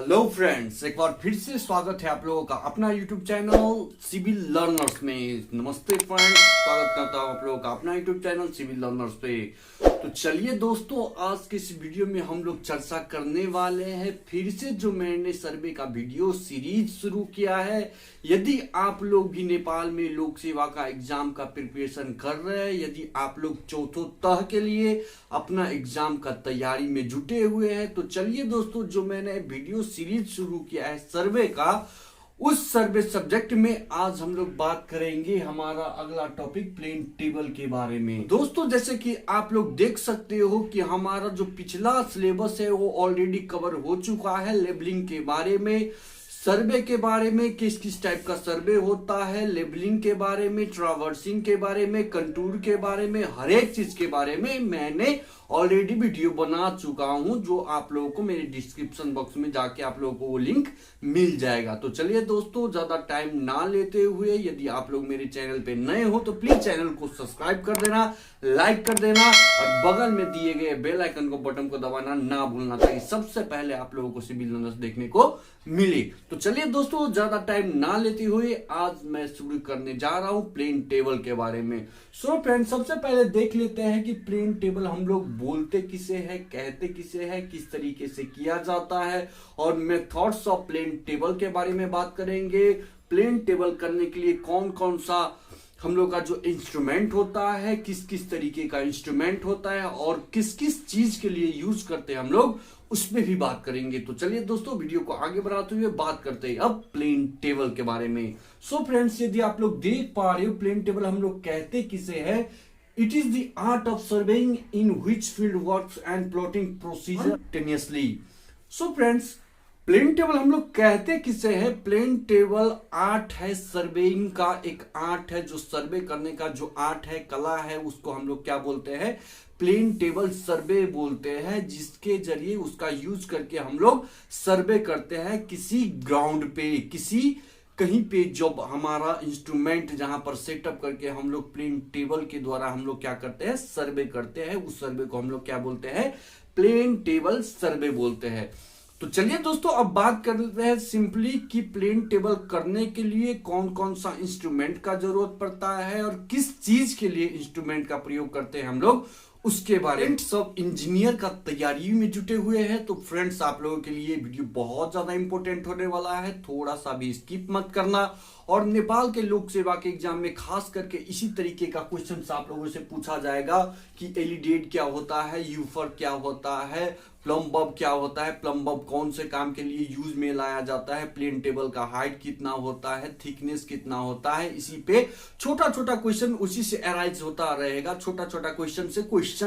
Hello friends, एक बार फिर से स्वागत है आप लोगों का अपना यूट्यूब चैनल सिविल लर्नर्स में। नमस्ते फ्रेंड्स, स्वागत करता हूं आप लोगों का अपना यूट्यूब चैनल सिविल लर्नर्स पे। तो चलिए दोस्तों, आज के इस वीडियो में हम लोग चर्चा करने वाले हैं फिर से जो मैंने सर्वे का वीडियो सीरीज शुरू किया है। यदि आप लोग भी नेपाल में लोक सेवा का एग्जाम का प्रिपरेशन कर रहे हैं, यदि आप लोग चौथों तह के लिए अपना एग्जाम का तैयारी में जुटे हुए हैं, तो चलिए दोस्तों, जो मैंने वीडियो सीरीज शुरू किया है सर्वे का, उस सर्वे सब्जेक्ट में आज हम लोग बात करेंगे हमारा अगला टॉपिक प्लेन टेबल के बारे में। दोस्तों, जैसे कि आप लोग देख सकते हो कि हमारा जो पिछला सिलेबस है वो ऑलरेडी कवर हो चुका है। लेबलिंग के बारे में, सर्वे के बारे में, किस किस टाइप का सर्वे होता है, लेबलिंग के बारे में, ट्रावर्सिंग के बारे में, कंटूर के बारे में, हर एक चीज के बारे में मैंने ऑलरेडी वीडियो बना चुका हूं, जो आप लोगों को मेरे डिस्क्रिप्शन बॉक्स में जाके आप लोगों को वो लिंक मिल जाएगा। तो चलिए दोस्तों, ज्यादा टाइम ना लेते हुए, यदि आप लोग मेरे चैनल पे नए हो तो प्लीज चैनल को सब्सक्राइब कर देना, लाइक कर देना और बगल में दिए गए बेल आइकन को बटन को दबाना ना भूलना, ताकि सबसे पहले आप लोगों को सिविल लर्नर्स देखने को मिले। तो चलिए दोस्तों, ज्यादा टाइम ना लेते हुए आज मैं शुरू करने जा रहा हूं प्लेन टेबल के बारे में। सो फ्रेंड्स, सबसे पहले देख लेते हैं कि प्लेन टेबल हम लोग बोलते किसे है, कहते किसे है, किस तरीके से किया जाता है, और मेथड्स ऑफ प्लेन टेबल के बारे में बात करेंगे। प्लेन टेबल करने के लिए कौन कौन सा हम लोग का जो इंस्ट्रूमेंट होता है, किस किस तरीके का इंस्ट्रूमेंट होता है, और किस किस चीज के लिए यूज करते हैं हम लोग, उसमें भी बात करेंगे। तो चलिए दोस्तों, वीडियो को आगे बढ़ाते हुए बात करते हैं अब प्लेन टेबल के बारे में। सो फ्रेंड्स, यदि आप लोग देख पा रहे हो, प्लेन टेबल हम लोग कहते किसे है। It is the art of surveying in which field works and plotting procedure simultaneously। So friends, plane table हम लोग कहते किसे है। प्लेन टेबल आर्ट है, सर्वेइंग का एक आर्ट है, जो सर्वे करने का जो आर्ट है, कला है, उसको हम लोग क्या बोलते हैं, प्लेन टेबल सर्वे बोलते हैं, जिसके जरिए उसका यूज करके हम लोग सर्वे करते हैं किसी ग्राउंड पे, किसी कहीं पे, जब हमारा इंस्ट्रूमेंट जहां पर सेटअप करके हम लोग प्लेन टेबल के द्वारा हम लोग क्या करते हैं, सर्वे करते हैं। उस सर्वे को हम लोग क्या बोलते हैं, प्लेन टेबल सर्वे बोलते हैं। तो चलिए दोस्तों, अब बात कर लेते हैं सिंपली कि प्लेन टेबल करने के लिए कौन कौन सा इंस्ट्रूमेंट का जरूरत पड़ता है और किस चीज के लिए इंस्ट्रूमेंट का प्रयोग करते हैं हम लोग, उसके बारे में। सब इंजीनियर का तैयारी में जुटे हुए हैं, तो फ्रेंड्स, आप लोगों के लिए वीडियो बहुत ज्यादा इंपॉर्टेंट होने वाला है, थोड़ा सा भी स्किप मत करना। और नेपाल के लोक सेवा के एग्जाम में खास करके इसी तरीके का क्वेश्चन आप लोगों से पूछा जाएगा कि एलिडेट क्या होता है, यूफर क्या होता है, प्लम बब क्या होता है, प्लम बब कौन से काम के लिए यूज में लाया जाता है, प्लेन टेबल का हाइट कितना होता है, थिकनेस कितना होता है। इसी पे छोटा छोटा क्वेश्चन उसी से अराइज होता रहेगा। छोटा छोटा क्वेश्चन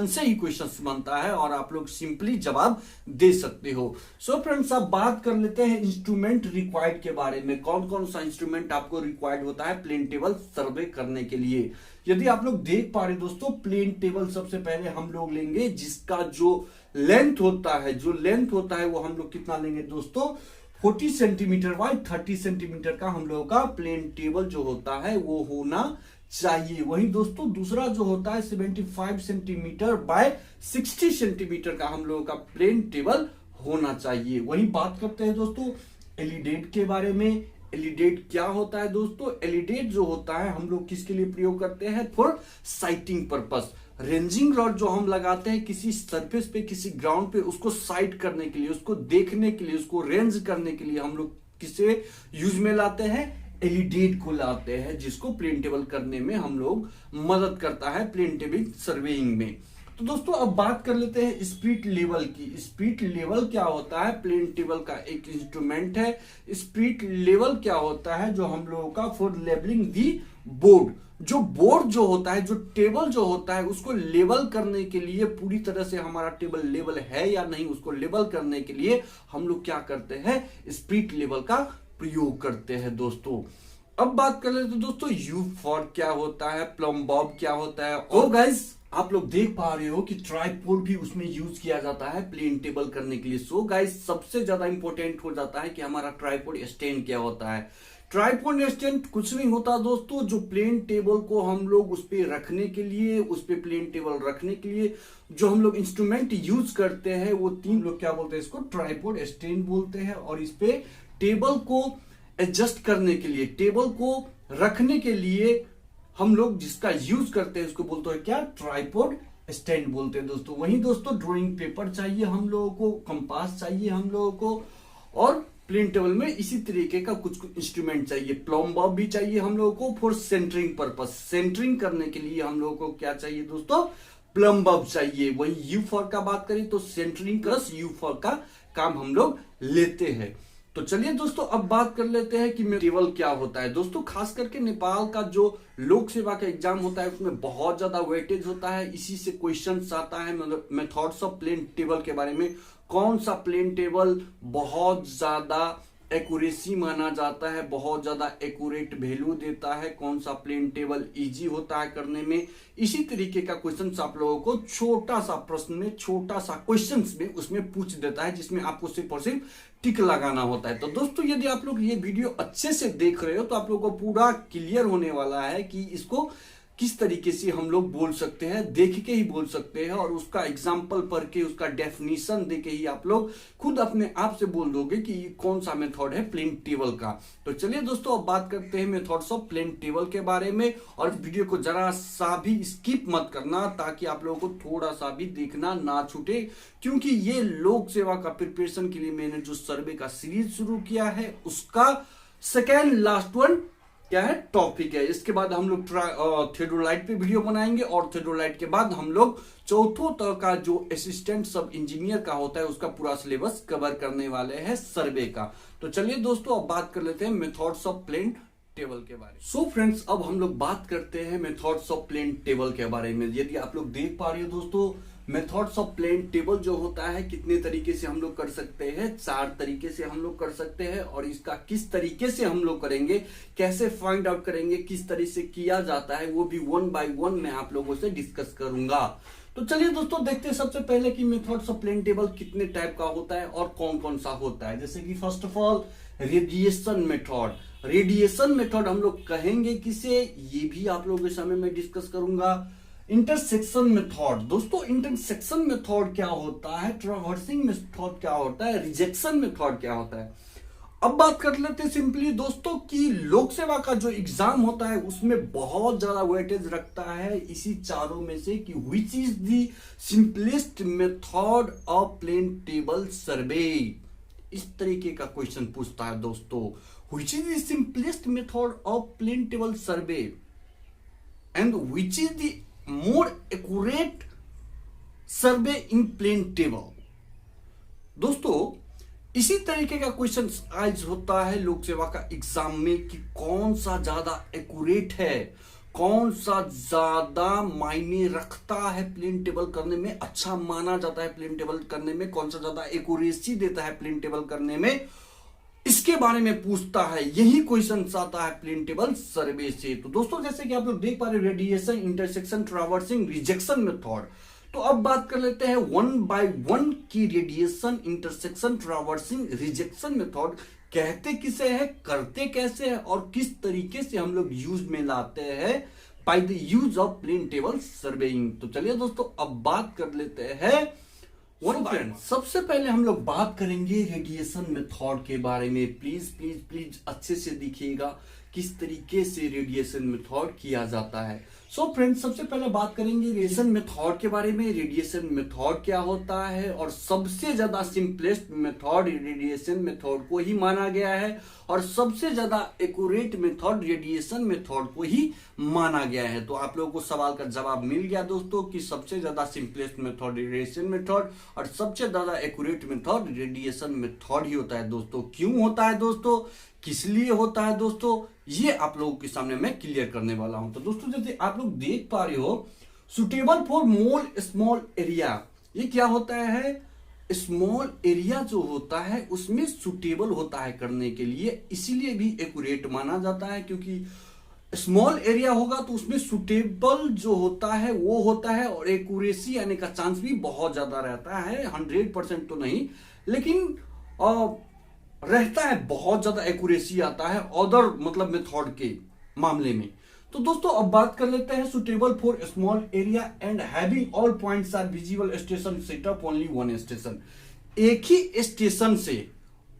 से ही क्वेश्चन बनता है और आप लोग सिंपली जवाब दे सकते हो। सो फ्रेंड्स, अब बात कर लेते हैं इंस्ट्रूमेंट रिक्वायर्ड के बारे में। कौन कौन सा इंस्ट्रूमेंट आपको रिक्वायर्ड होता है प्लेन टेबल सर्वे करने के लिए। यदि आप लोग देख पा रहे दोस्तों, प्लेन टेबल सबसे पहले हम लोग लेंगे जिसका जो लेंथ होता है, वो हम लोग कितना लेंगे दोस्तों, 40 सेंटीमीटर बाय 30 सेंटीमीटर का हम लोगों का प्लेन टेबल जो होता है वो होना चाहिए। वहीं दोस्तों, दूसरा जो होता है 75 सेंटीमीटर बाय 60 सेंटीमीटर का हम लोगों का प्लेन टेबल होना चाहिए। वहीं बात करते हैं दोस्तों एलिडेट के बारे में। एलिडेट क्या होता है दोस्तों, एलिडेट जो होता है हम लोग किसके लिए प्रयोग करते हैं, for sighting purpose. Ranging rod जो हम लगाते हैं किसी सरफेस पे, किसी ग्राउंड पे, उसको साइट करने के लिए, उसको देखने के लिए, उसको रेंज करने के लिए हम लोग किसे यूज में लाते हैं, एलिडेट को लाते हैं, जिसको प्लेन टेबल करने में हम लोग मदद करता है प्लेन टेबल सर्वेइंग में। तो दोस्तों, अब बात कर लेते हैं स्पीड लेवल की। स्पीड लेवल क्या होता है, प्लेन टेबल का एक इंस्ट्रूमेंट है। स्पीड लेवल क्या होता है, जो हम लोगों का फॉर लेबलिंग दी बोर्ड, जो बोर्ड जो होता है, जो टेबल जो होता है, उसको लेवल करने के लिए, पूरी तरह से हमारा टेबल लेवल है या नहीं, उसको लेवल करने के लिए हम लोग क्या करते हैं, स्पीड लेवल का प्रयोग करते हैं दोस्तों। अब बात कर लेते हैं दोस्तों यू फॉर क्या होता है, प्लम बॉब क्या होता है। ओ गाइस, आप लोग देख पा रहे हो कि ट्राइपॉड भी उसमें यूज किया जाता है प्लेन टेबल करने के लिए। सो गाइस, सबसे ज्यादा इंपॉर्टेंट हो जाता है कि हमारा ट्राइपॉड स्टैंड क्या होता है, ट्राइपॉड स्टैंड कुछ नहीं होता दोस्तों, जो प्लेन टेबल को हम लोग उस पे रखने के लिए, उस पे प्लेन टेबल रखने के लिए जो हम लोग इंस्ट्रूमेंट यूज करते हैं वो तीन लोग क्या बोलते हैं, इसको ट्राइपॉड स्टैंड बोलते हैं। और इस पे टेबल को एडजस्ट करने के लिए, टेबल को रखने के लिए हम लोग जिसका यूज करते हैं उसको बोलते हैं क्या, ट्राइपॉड स्टैंड बोलते हैं दोस्तों। वहीं दोस्तों ड्राइंग पेपर चाहिए हम लोगों को, कंपास चाहिए हम लोगों को, और प्लेन टेबल में इसी तरीके का कुछ कुछ इंस्ट्रूमेंट चाहिए। प्लम बॉब भी चाहिए हम लोगों को फॉर सेंटरिंग पर्पस, सेंटरिंग करने के लिए हम लोगों को क्या चाहिए दोस्तों, प्लम बॉब चाहिए। वही यू फॉर का बात करें तो सेंटरिंग प्लस यू फॉर का काम हम लोग लेते हैं। तो चलिए दोस्तों अब बात कर लेते हैं कि टेबल क्या होता है। दोस्तों खास करके नेपाल का जो लोक सेवा का एग्जाम होता है उसमें बहुत ज्यादा वेटेज होता है, इसी से क्वेश्चंस आता है मेथड्स ऑफ प्लेन टेबल के बारे में। कौन सा प्लेन टेबल बहुत ज्यादा एक्यूरेसी माना जाता है, बहुत ज्यादा एक्यूरेट वैल्यू देता है, कौन सा प्लेन टेबल इजी होता है करने में, इसी तरीके का क्वेश्चन आप लोगों को छोटा सा प्रश्न में, छोटा सा क्वेश्चन में उसमें पूछ देता है, जिसमें आपको सिर्फ और सिर्फ टिक लगाना होता है। तो दोस्तों यदि आप लोग ये वीडियो अच्छे से देख रहे हो तो आप लोगों को पूरा क्लियर होने वाला है कि इसको किस तरीके से हम लोग बोल सकते हैं, देख के ही बोल सकते हैं, और उसका एग्जाम्पल पढ़ के, उसका डेफिनेशन दे के ही आप लोग खुद अपने आप से बोल दोगे कि कौन सा मेथड है प्लेन टेबल का। तो चलिए दोस्तों अब बात करते हैं मेथड्स ऑफ प्लेन टेबल के बारे में, और वीडियो को जरा सा भी स्किप मत करना ताकि आप लोगों को थोड़ा सा भी देखना ना छूटे, क्योंकि ये लोक सेवा का प्रिपरेशन के लिए मैंने जो सर्वे का सीरीज शुरू किया है उसका सेकेंड लास्ट वन क्या है, टॉपिक है। इसके बाद हम लोग थियोडोलाइट पे वीडियो बनाएंगे, और थियोडोलाइट के बाद हम लोग चौथों तरह का जो असिस्टेंट सब इंजीनियर का होता है उसका पूरा सिलेबस कवर करने वाले हैं सर्वे का। तो चलिए दोस्तों अब बात कर लेते हैं मेथड्स ऑफ प्लेन टेबल के बारे में। सो फ्रेंड्स अब हम लोग बात करते हैं मेथड्स ऑफ प्लेन टेबल के बारे में। यदि आप लोग देख पा रहे हो दोस्तों, मेथड्स ऑफ प्लेन टेबल जो होता है कितने तरीके से हम लोग कर सकते हैं, 4 तरीके से हम लोग कर सकते हैं, और इसका किस तरीके से हम लोग करेंगे, कैसे फाइंड आउट करेंगे, किस तरीके से किया जाता है, वो भी 1 बाय 1 मैं आप लोगों से डिस्कस करूंगा। तो चलिए दोस्तों देखते हैं सबसे पहले कि मेथड्स ऑफ प्लेन टेबल कितने टाइप का होता है और कौन कौन सा होता है। जैसे कि first of all radiation method. Radiation method हम लोग कहेंगे किसे, ये भी आप लोगों के सामने मैं डिस्कस करूंगा। इंटरसेक्शन मेथड, दोस्तों इंटरसेक्शन मेथड क्या होता है, ट्रैवर्सिंग मेथड क्या होता है, रिजेक्शन मेथड क्या होता है। अब बात कर लेते हैं सिंपली दोस्तों कि लोक सेवा का जो एग्जाम होता है उसमें बहुत ज्यादा वेटेज रखता है इसी चारों में से कि which is the simplest method of plane table survey. इस तरीके का क्वेश्चन पूछता है दोस्तों, which is the simplest method of plane table survey and which is the more accurate survey in plane table. दोस्तों इसी तरीके का क्वेश्चन आज होता है लोक सेवा का एग्जाम में कि कौन सा ज्यादा एक्यूरेट है, कौन सा ज्यादा मायने रखता है प्लेन टेबल करने में, अच्छा माना जाता है प्लेन टेबल करने में, कौन सा ज्यादा एक्यूरेसी देता है प्लेन टेबल करने में, इसके बारे में पूछता है। यही क्वेश्चन आता है प्लेन टेबल सर्वे से। तो दोस्तों जैसे कि आप लोग देख पा रहे हैं radiation, intersection, traversing, rejection method. तो अब बात कर लेते हैं 1 बाय 1 की radiation, intersection, traversing, rejection method कहते किसे है, करते कैसे है, और किस तरीके से हम लोग यूज में लाते हैं by the use of plane table surveying. तो चलिए दोस्तों अब बात कर लेते हैं सबसे पहले हम लोग बात करेंगे रेडिएशन मेथड के बारे में। प्लीज प्लीज प्लीज अच्छे से दिखिएगा किस तरीके से रेडिएशन मेथड किया जाता है। सो फ्रेंड्स सबसे पहले बात करेंगे रेडिएशन मेथड के बारे में। रेडिएशन मेथड क्या होता है, और सबसे ज्यादा सिंपलेस्ट मेथड रेडिएशन मेथड को ही माना गया है, और सबसे ज्यादा एक्यूरेट मेथड रेडिएशन मेथड को ही माना गया है। तो आप लोगों को सवाल का जवाब मिल गया दोस्तों कि सबसे ज्यादा सिंपलेस्ट मेथड रेडिएशन मेथड और सबसे ज्यादा एक्यूरेट मेथड रेडिएशन मेथड ही होता है दोस्तों। क्यों होता है दोस्तों, किस लिए होता है दोस्तों, ये आप लोगों के सामने मैं क्लियर करने वाला हूं। तो दोस्तों जैसे आप लोग देख पा रहे हो suitable for mole small area, ये क्या होता है, स्मॉल एरिया जो होता है उसमें सुटेबल होता है करने के लिए, इसीलिए भी एक्यूरेट माना जाता है, क्योंकि स्मॉल एरिया होगा तो उसमें सुटेबल जो होता है वो होता है, और एक्यूरेसी आने का चांस भी बहुत ज्यादा रहता है, 100% तो नहीं लेकिन रहता है, बहुत ज्यादा एक्यूरेसी आता है अदर मतलब मेथड के मामले में। तो दोस्तों अब बात कर लेते हैं suitable for small area and having all points are visible station setup only one station. एक ही स्टेशन से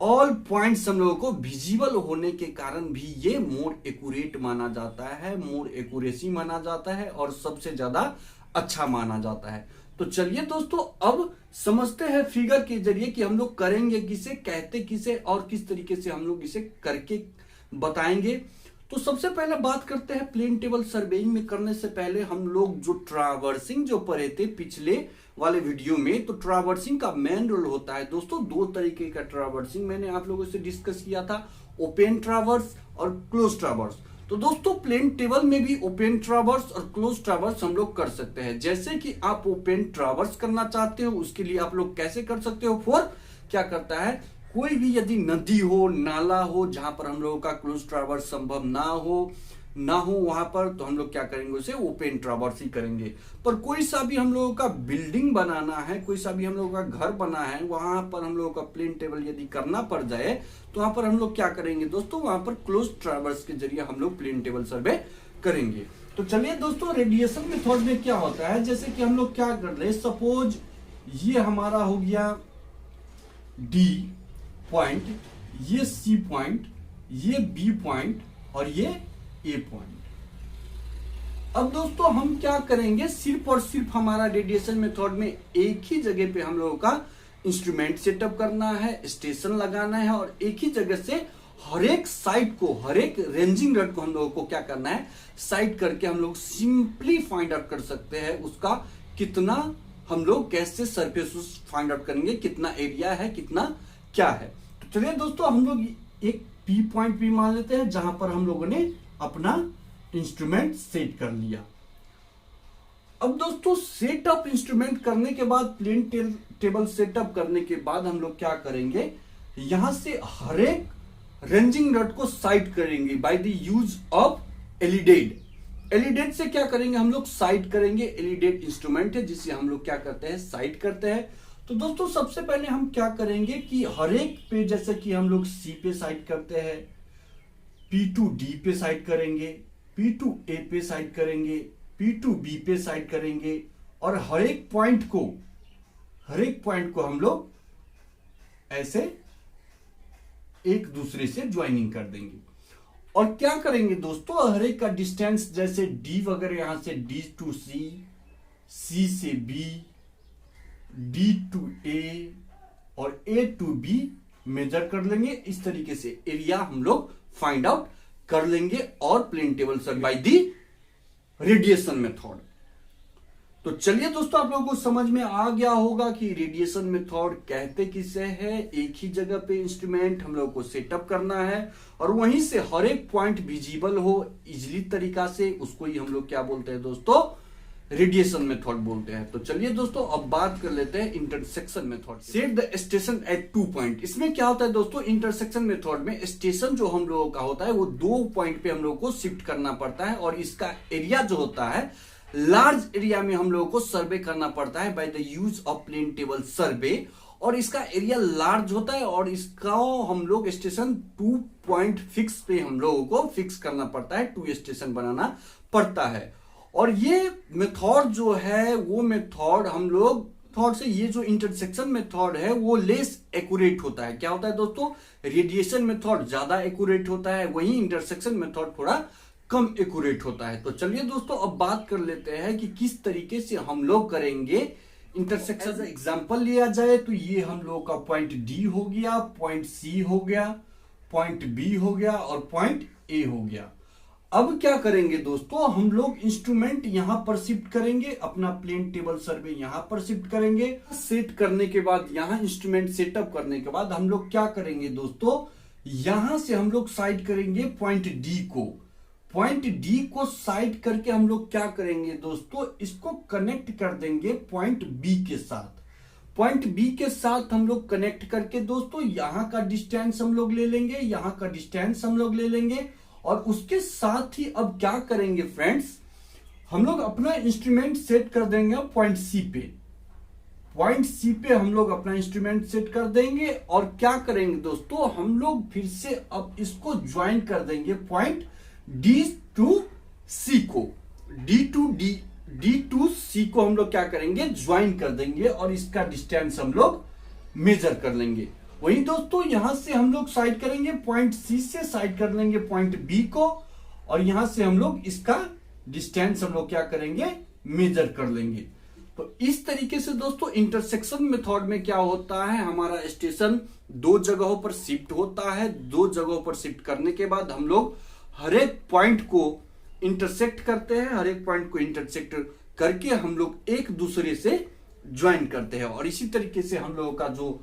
ऑल पॉइंट्स हम लोगों को विजिबल होने के कारण भी ये मोर एक्यूरेट माना जाता है, मोर एक्यूरेसी माना जाता है और सबसे ज्यादा अच्छा माना जाता है। तो चलिए दोस्तों अब समझते हैं फिगर के जरिए कि हम लोग करेंगे किसे, कहते किसे और किस तरीके से हम लोग इसे करके बताएंगे। तो सबसे पहले बात करते हैं प्लेन टेबल सर्वेइंग में करने से पहले हम लोग जो ट्रावर्सिंग जो पढ़े थे पिछले वाले वीडियो में, तो ट्रावर्सिंग का मेन रोल होता है दोस्तों दो तरीके का ट्रावर्सिंग मैंने आप लोगों से डिस्कस किया था, ओपन ट्रावर्स और क्लोज ट्रावर्स। तो दोस्तों प्लेन टेबल में भी ओपन ट्रावर्स और क्लोज ट्रावर्स हम लोग कर सकते हैं। जैसे कि आप ओपन ट्रावर्स करना चाहते हो उसके लिए आप लोग कैसे कर सकते हो, फॉर क्या करता है, कोई भी यदि नदी हो नाला हो जहां पर हम लोगों का क्लोज ट्रावर्स संभव ना हो वहां पर, तो हम लोग क्या करेंगे उसे ओपन ट्रावर्स ही करेंगे। पर कोई सा भी हम लोगों का बिल्डिंग बनाना है, कोई सा भी हम लोगों का घर बना है, वहां पर हम लोगों का प्लेन टेबल यदि करना पड़ जाए तो वहां पर हम लोग क्या करेंगे दोस्तों, वहां पर क्लोज ट्रावर्स के जरिए हम लोग प्लेन टेबल सर्वे करेंगे। तो चलिए दोस्तों रेडिएशन मेथड में क्या होता है, जैसे कि हम लोग क्या कर रहे हैं, सपोज ये हमारा हो गया डी पॉइंट, ये सी पॉइंट, ये बी पॉइंट और ये ए पॉइंट। अब दोस्तों हम क्या करेंगे, सिर्फ और सिर्फ हमारा रेडिएशन मेथड में एक ही जगह पे हम लोगों का इंस्ट्रूमेंट सेटअप करना है, स्टेशन लगाना है और एक ही जगह से हर एक साइट को, हर एक रेंजिंग रड को हम लोगों को क्या करना है, साइट करके हम लोग सिंपली फाइंड आउट कर सकते हैं उसका कितना, हम लोग कैसे सरफेस फाइंड आउट करेंगे, कितना एरिया है, कितना क्या है। तो चलिए दोस्तों हम लोग एक पी पॉइंट भी मान लेते हैं जहां पर हम लोगों ने अपना इंस्ट्रूमेंट सेट कर लिया। अब दोस्तों सेटअप इंस्ट्रूमेंट करने के बाद, प्लेन टेबल सेटअप करने के बाद हम लोग क्या करेंगे, यहां से हर एक रेंजिंग रड को साइट करेंगे bye the use of elided. Elided से क्या करेंगे हम लोग, साइट करेंगे। एलिडेड इंस्ट्रूमेंट है जिसे हम लोग क्या करते हैं, साइट करते हैं। तो दोस्तों सबसे पहले हम क्या करेंगे कि हर एक पे, जैसे कि हम लोग सी पे साइट करते हैं, P2 D पे साइट करेंगे, P2 A पे साइट करेंगे, P2 B पे साइट करेंगे और हर एक पॉइंट को हम लोग ऐसे एक दूसरे से ज्वाइनिंग कर देंगे। और क्या करेंगे दोस्तों, हर एक का डिस्टेंस, जैसे D वगैरह यहां से D to C, C से B, D to A और A to B मेजर कर लेंगे। इस तरीके से एरिया हम लोग फाइंड आउट कर लेंगे और plane table survey by the radiation method. तो चलिए दोस्तों आप लोगों को समझ में आ गया होगा कि रेडिएशन मेथड कहते किसे है, एक ही जगह पे इंस्ट्रूमेंट हम लोगों को सेटअप करना है और वहीं से हर एक पॉइंट विजिबल हो इजिली तरीका से, उसको ही हम लोग क्या बोलते हैं दोस्तों, रेडिएशन मेथड बोलते हैं। तो चलिए दोस्तों अब बात कर लेते हैं intersection method. Set the station at 2 point. इसमें क्या होता है दोस्तों, इंटरसेक्शन मेथड में स्टेशन जो हम लोगों का होता है वो 2 पॉइंट पे हम लोगों को शिफ्ट करना पड़ता है और इसका एरिया जो होता है लार्ज एरिया में हम लोगों को सर्वे करना पड़ता है by the use of plane table survey. और इसका एरिया लार्ज होता है और इसका हम लोग स्टेशन 2 पॉइंट फिक्स पे हम लोगों को फिक्स करना पड़ता है, 2 स्टेशन बनाना पड़ता है। और ये मेथड जो है वो मेथड हम लोग थॉट से, ये जो इंटरसेक्शन मेथड है वो लेस एक्यूरेट होता है। क्या होता है दोस्तों, रेडिएशन मेथड ज्यादा एक्यूरेट होता है, वहीं इंटरसेक्शन मेथड थोड़ा कम एक्यूरेट होता है। तो चलिए दोस्तों अब बात कर लेते हैं कि किस तरीके से हम लोग करेंगे इंटरसेक्शन। एग्जांपल लिया जाए तो ये हम लोग का पॉइंट डी हो गया, पॉइंट सी हो गया, पॉइंट बी हो गया और पॉइंट ए हो गया। अब क्या करेंगे दोस्तों, हम लोग इंस्ट्रूमेंट यहां पर शिफ्ट करेंगे, अपना प्लेन टेबल सर्वे यहां पर शिफ्ट करेंगे। सेट करने के बाद, यहां इंस्ट्रूमेंट सेटअप करने के बाद हम लोग क्या करेंगे दोस्तों, यहां से हम लोग साइड करेंगे पॉइंट डी को। पॉइंट डी को साइड करके हम लोग क्या करेंगे दोस्तों, इसको कनेक्ट कर देंगे पॉइंट बी के साथ। पॉइंट बी के साथ हम लोग कनेक्ट करके दोस्तों यहां का डिस्टेंस हम लोग ले लेंगे, यहां का डिस्टेंस हम लोग ले लेंगे और उसके साथ ही अब क्या करेंगे फ्रेंड्स, हम लोग अपना इंस्ट्रूमेंट सेट कर देंगे पॉइंट सी पे। पॉइंट सी पे हम लोग अपना इंस्ट्रूमेंट सेट कर देंगे और क्या करेंगे दोस्तों, हम लोग फिर से अब इसको ज्वाइन कर देंगे पॉइंट डी टू सी को, डी टू सी को हम लोग क्या करेंगे, ज्वाइन कर देंगे और इसका डिस्टेंस हम लोग मेजर कर लेंगे। वहीं दोस्तों यहां से हम लोग साइड करेंगे पॉइंट सी से साइड कर लेंगे पॉइंट बी को और यहां से हम लोग इसका डिस्टेंस हम लोग क्या करेंगे, मेजर कर लेंगे। तो इस तरीके से दोस्तों इंटरसेक्शन मेथड में क्या होता है, हमारा स्टेशन दो जगहों पर शिफ्ट होता है। दो जगहों पर शिफ्ट करने के बाद हम लोग हर एक पॉइंट को इंटरसेक्ट करते हैं, हर एक पॉइंट को इंटरसेक्ट करके हम लोग एक दूसरे से ज्वाइन करते हैं और इसी तरीके से हम लोगों का जो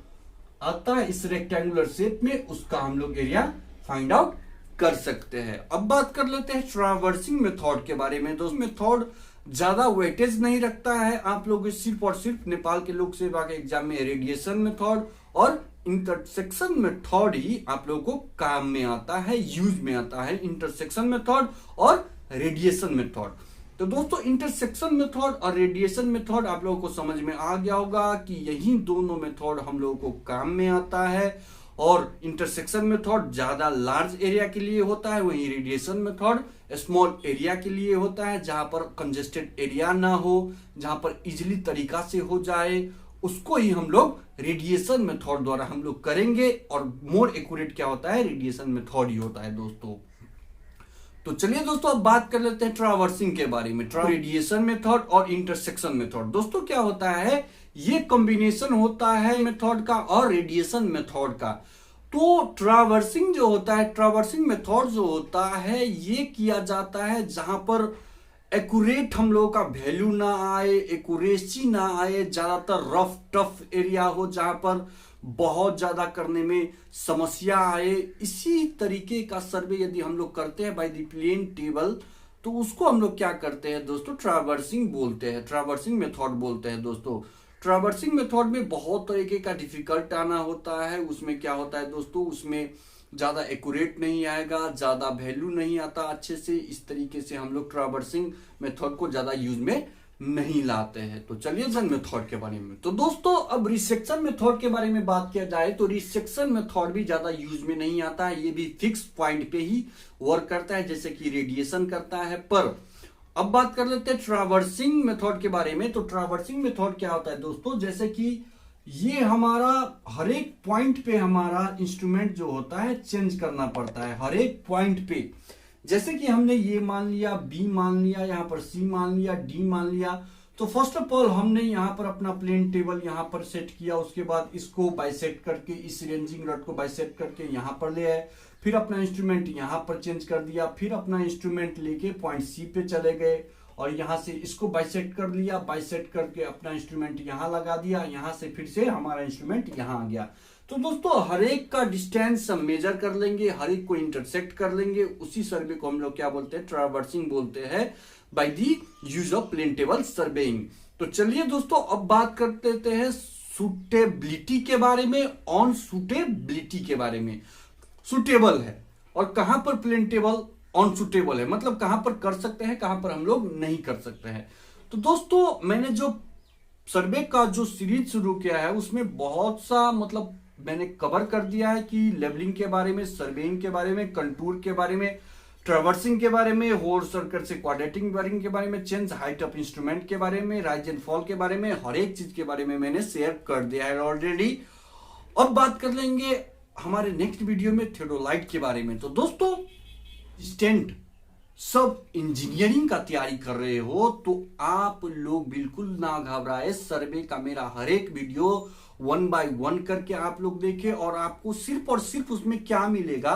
आता है इस रेक्टेंगुलर शेप में उसका हम लोग एरिया फाइंड आउट कर सकते हैं। अब बात कर लेते हैं ट्रैवर्सिंग मेथड के बारे में। दोस्तों मेथड ज्यादा वेटेज नहीं रखता है, आप लोग सिर्फ और सिर्फ नेपाल के लोक सेवा के एग्जाम में रेडिएशन मेथड और इंटरसेक्शन मेथड ही आप लोगों को काम में आता है, यूज में आता है, इंटरसेक्शन मेथड और रेडिएशन मेथड। तो दोस्तों इंटरसेक्शन मेथड और रेडिएशन मेथड आप लोगों को समझ में आ गया होगा कि यही दोनों मेथड हम लोगों को काम में आता है और इंटरसेक्शन मेथड ज्यादा लार्ज एरिया के लिए होता है, वहीं रेडिएशन मेथड स्मॉल एरिया के लिए होता है, जहां पर कंजेस्टेड एरिया ना हो, जहां पर इजिली तरीका से हो जाए, उसको ही हम लोग रेडिएशन मेथड द्वारा हम लोग करेंगे और मोर एक्यूरेट क्या होता है, रेडिएशन मेथड ही होता है दोस्तों। तो चलिए दोस्तों अब बात कर लेते हैं ट्रैवर्सिंग के बारे में, रेडिएशन मेथड और इंटरसेक्शन मेथड। दोस्तों क्या होता है, ये कॉम्बिनेशन होता है मेथड का और रेडिएशन मेथड का। तो ट्रैवर्सिंग जो होता है, ट्रैवर्सिंग मेथड जो होता है ये किया जाता है जहां पर एक्यूरेट हम लोगों का वैल्यू ना आए, एक्यूरेसी ना आए, ज्यादातर रफ टफ एरिया हो जहां पर बहुत ज्यादा करने में समस्या आए। इसी तरीके का सर्वे यदि हम लोग करते हैं बाय द प्लेन टेबल तो उसको हम लोग क्या करते हैं दोस्तों, ट्रैवर्सिंग बोलते हैं, ट्रैवर्सिंग मेथड बोलते हैं दोस्तों। ट्रैवर्सिंग मेथड में बहुत तरीके का डिफिकल्ट आना होता है, उसमें क्या होता है दोस्तों, उसमें ज्यादा एक्यूरेट नहीं आएगा, ज्यादा वैल्यू नहीं आता अच्छे से, इस तरीके से हम लोग ट्रैवर्सिंग मेथड को ज्यादा यूज में नहीं लाते हैं। तो चलिए जन मेथड के बारे में, तो दोस्तों अब रिसेक्शन मेथड के बारे में बात किया जाए तो रिसेक्शन मेथड भी ज्यादा यूज में नहीं आता है, ये भी फिक्स पॉइंट पे ही वर्क करता है जैसे कि रेडिएशन करता है। पर अब बात कर लेते हैं ट्रैवर्सिंग मेथड के बारे में। तो ट्रैवर्सिंग मेथड क्या होता है दोस्तों, जैसे कि ये हमारा हर एक पॉइंट पे हमारा इंस्ट्रूमेंट जो होता है चेंज करना पड़ता है, हर एक पॉइंट पे। जैसे कि हमने ये मान लिया, बी मान लिया, यहाँ पर सी मान लिया, डी मान लिया। तो फर्स्ट ऑफ ऑल हमने यहाँ पर अपना प्लेन टेबल यहाँ पर सेट किया, उसके बाद इसको बाइसेक्ट करके इस रेंजिंग रॉड को बाइसेक्ट करके यहाँ पर ले आए, फिर अपना इंस्ट्रूमेंट यहाँ पर चेंज कर दिया, फिर अपना इंस्ट्रूमेंट लेके पॉइंट सी पे चले गए और यहाँ से इसको बाइसेक्ट कर लिया, बाइसेक्ट करके अपना इंस्ट्रूमेंट यहाँ लगा दिया, यहाँ से फिर से हमारा इंस्ट्रूमेंट यहाँ आ गया। तो दोस्तों हर एक का डिस्टेंस हम मेजर कर लेंगे, हर एक को इंटरसेक्ट कर लेंगे, उसी सर्वे को हम लोग क्या बोलते हैं, ट्रैवर्सिंग बोलते हैं by the use of plane table surveying. तो चलिए दोस्तों अब बात कर लेते हैं सुटेबिलिटी के बारे में, ऑन सुटेबिलिटी के बारे में। सुटेबल है और कहां पर प्लेन टेबल ऑन सुटेबल है, मतलब कहां पर कर सकते हैं, कहां पर हम लोग नहीं कर सकते हैं। तो दोस्तों मैंने जो सर्वे का जो सीरीज शुरू किया है उसमें बहुत सा मतलब मैंने कवर कर दिया है कि लेवलिंग के बारे में, सर्वेइंग के बारे में, कंटूर के बारे में, ट्रैवर्सिंग के बारे में, होल सर्कल से क्वाड्रेटिक वायरिंग के बारे में, चेंज हाइट ऑफ इंस्ट्रूमेंट के बारे में, राइज एंड फॉल के बारे में, हर एक चीज के बारे में मैंने शेयर कर दिया है ऑलरेडी। अब बात कर लेंगे हमारे नेक्स्ट वीडियो में थियोडोलाइट के बारे में। तो दोस्तों स्टेंट सब इंजीनियरिंग का तैयारी कर रहे हो तो आप लोग बिल्कुल ना घबराए, सर्वे का मेरा हर एक वीडियो 1 by 1 करके आप लोग देखें और आपको सिर्फ और सिर्फ उसमें क्या मिलेगा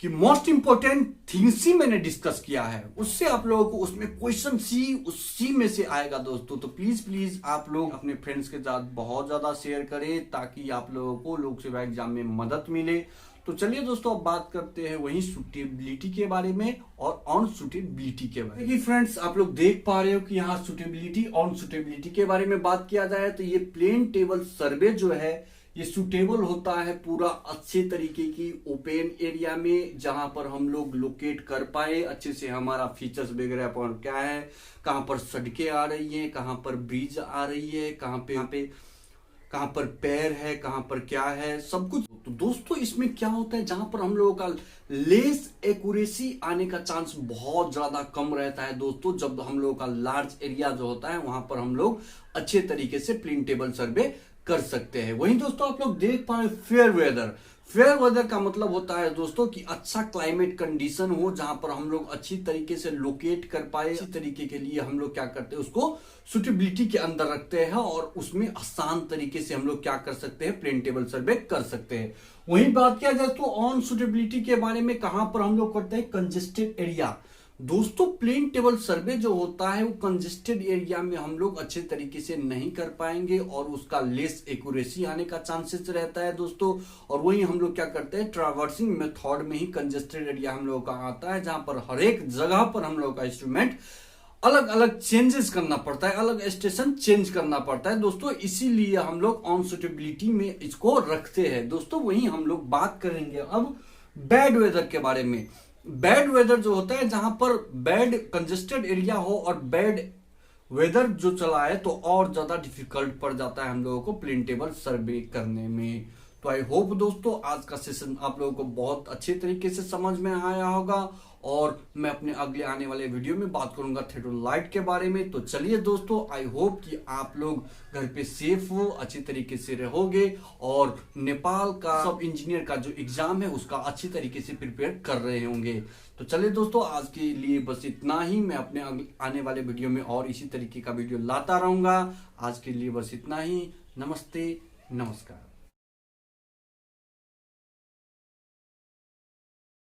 कि मोस्ट इंपोर्टेंट थिंग्स ही मैंने डिस्कस किया है, उससे आप लोगों को उसमें क्वेश्चन उसी में से आएगा दोस्तों। तो प्लीज प्लीज आप लोग अपने फ्रेंड्स के साथ बहुत ज्यादा शेयर करें ताकि आप लोगों को लोक सेवा एग्जाम में मदद मिले। तो चलिए दोस्तों अब बात करते हैं वही सुटेबिलिटी के बारे में और ऑन सुटेबिलिटी के बारे में। फ्रेंड्स आप लोग देख पा रहे हो कि यहाँ सुटेबिलिटी ऑन सुटेबिलिटी के बारे में बात किया जाए तो ये प्लेन टेबल सर्वे जो है ये सूटेबल होता है पूरा अच्छे तरीके की ओपन एरिया में, जहां पर हम लोग लोकेट कर पाए अच्छे से हमारा फीचर्स वगैरह पर क्या है, कहां पर सड़कें आ रही हैं, कहां पर ब्रिज आ रही है, कहां पर पैर है, कहां पर क्या है, सब कुछ। तो दोस्तों इसमें क्या होता है, जहां पर हम लोगों का लेस एक्यूरेसी आने का चांस बहुत ज्यादा कम रहता है दोस्तों, जब हम लोगों का लार्ज एरिया जो होता है वहां पर हम लोग अच्छे तरीके से प्लेन टेबल सर्वे कर सकते हैं। वहीं दोस्तों आप लोग देख पा रहे फेयर वेदर। फेयर वेदर का मतलब होता है दोस्तों कि अच्छा क्लाइमेट कंडीशन हो, जहां पर हम लोग अच्छी तरीके से लोकेट कर पाए। अच्छी तरीके के लिए हम लोग क्या करते हैं, उसको सुटेबिलिटी के अंदर रखते हैं और उसमें आसान तरीके से हम लोग क्या कर सकते हैं, प्लेन टेबल सर्वे कर सकते हैं। वहीं बात किया जाए तो ऑन सुटेबिलिटी के बारे में, कहां पर हम लोग करते हैं, कंजेस्टेड एरिया। दोस्तों प्लेन टेबल सर्वे जो होता है वो कंजेस्टेड एरिया में हम लोग अच्छे तरीके से नहीं कर पाएंगे और उसका लेस एक्यूरेसी आने का चांसेस रहता है दोस्तों। और वही हम लोग क्या करते हैं, ट्रैवर्सिंग मेथड में ही कंजेस्टेड एरिया हम लोगों का आता है, जहां पर हर एक जगह पर हम लोग का इंस्ट्रूमेंट अलग अलग चेंजेस करना पड़ता है, अलग स्टेशन चेंज करना पड़ता है दोस्तों। इसीलिए हम लोग ऑन सुटेबिलिटी में इसको रखते हैं दोस्तों। वही हम लोग बात करेंगे अब बैड वेदर के बारे में। बैड वेदर जो होता है, जहां पर बैड कंजेस्टेड एरिया हो और बैड वेदर जो चला है, तो और ज्यादा डिफिकल्ट पड़ जाता है हम लोगों को प्लेन टेबल सर्वे करने में। तो आई होप दोस्तों आज का सेशन आप लोगों को बहुत अच्छे तरीके से समझ में आया होगा और मैं अपने अगले आने वाले वीडियो में बात करूंगा थियोडोलाइट के बारे में। तो चलिए दोस्तों, आई होप कि आप लोग घर पे सेफ हो, अच्छी तरीके से रहोगे और नेपाल का सब इंजीनियर का जो एग्जाम है उसका अच्छी तरीके से प्रिपेयर कर रहे होंगे। तो चलिए दोस्तों, आज के लिए बस इतना ही। मैं अपने आने वाले वीडियो में और इसी तरीके का वीडियो लाता रहूंगा। आज के लिए बस इतना ही। नमस्ते, नमस्कार।